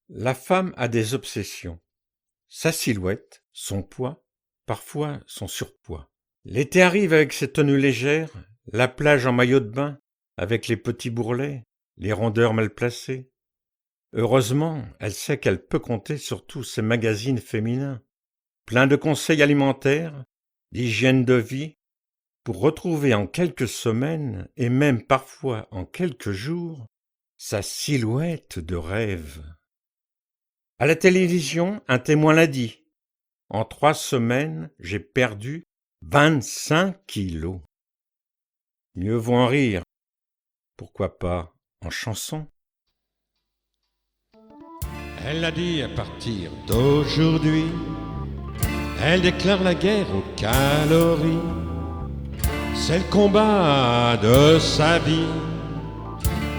La femme a des obsessions. Sa silhouette, son poids, parfois son surpoids. L'été arrive avec ses tenues légères, la plage en maillot de bain, avec les petits bourrelets, les rondeurs mal placées. Heureusement, elle sait qu'elle peut compter sur tous ces magazines féminins, pleins de conseils alimentaires, d'hygiène de vie, pour retrouver en quelques semaines, et même parfois en quelques jours, sa silhouette de rêve. À la télévision, un témoin l'a dit. En 3 semaines, j'ai perdu 25 kilos. Mieux vaut en rire. Pourquoi pas en chanson? Elle a dit à partir d'aujourd'hui, elle déclare la guerre aux calories. C'est le combat de sa vie.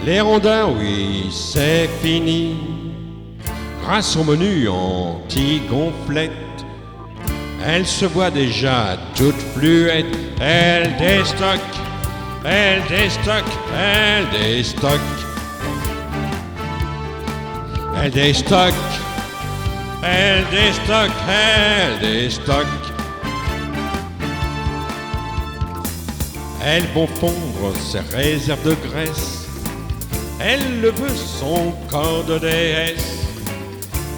Les rondins, oui, c'est fini. Grâce au menu anti-gonflette, elle se voit déjà toute fluette. Elle déstocke, elle déstocke, elle déstocke. Elle déstocke, elle déstocke, elle déstocke. Elle vont fondre ses réserves de graisse. Elle le veut son corps de déesse.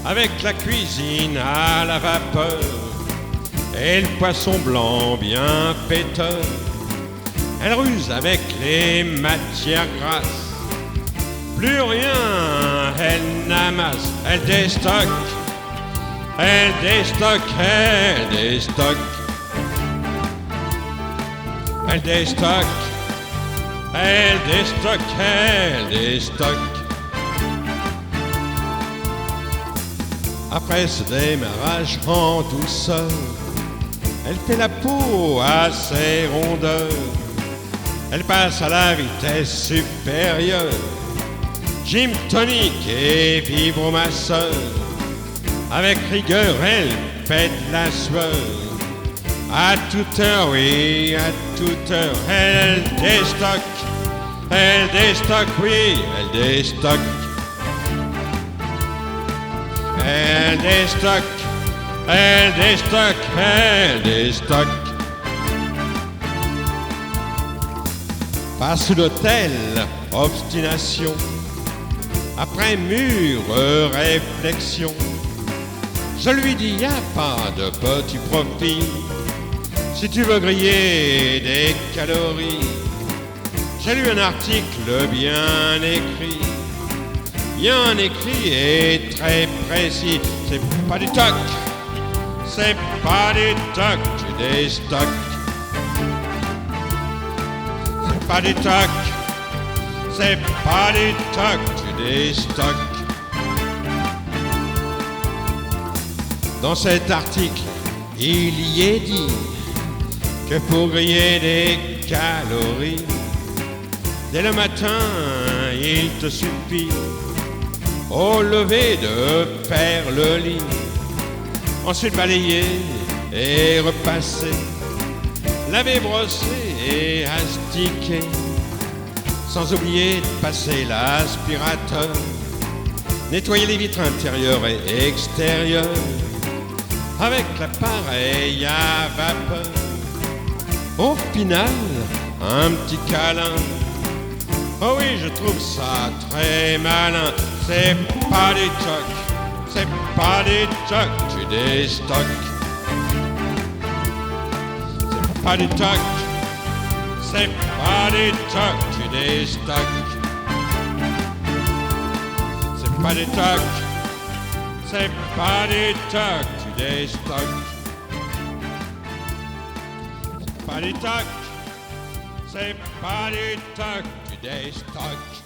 Avec la cuisine à la vapeur et le poisson blanc bien péteur. Elle ruse avec les matières grasses. Plus rien, elle n'amasse. Elle déstocke, elle déstocke, elle déstocke. Elle déstocke, elle déstocke, elle déstocke. Après ce démarrage en douceur, elle fait la peau à ses rondeurs. Elle passe à la vitesse supérieure, gym tonique et vibromasseur. Avec rigueur, elle pète la sueur. À toute heure, oui, à toute heure, elle déstocke. Elle déstocke, oui, elle déstocke. Elle déstocke, elle déstocke, elle déstocke. Passe l'hôtel, obstination. Après mûre réflexion, je lui dis y a pas de petit profit. Si tu veux griller des calories, j'ai lu un article bien écrit. Bien écrit et très précis. C'est pas du toc, c'est pas du toc, tu déstockes. C'est pas du toc, c'est pas du toc, tu déstockes. Dans cet article, il y est dit que pour griller des calories, dès le matin, il te suffit au lever de faire le lit, ensuite balayer et repasser, laver, brosser et astiquer, sans oublier de passer l'aspirateur, nettoyer les vitres intérieures et extérieures, avec l'appareil à vapeur. Au final, un petit câlin. Oh oui, je trouve ça très malin. C'est pas du toc, c'est pas du toc, tu déstockes. C'est pas du toc, c'est pas du toc, tu déstockes. C'est pas du toc, c'est pas du toc, tu déstockes. C'est pas du toc, c'est pas du toc, tu déstockes.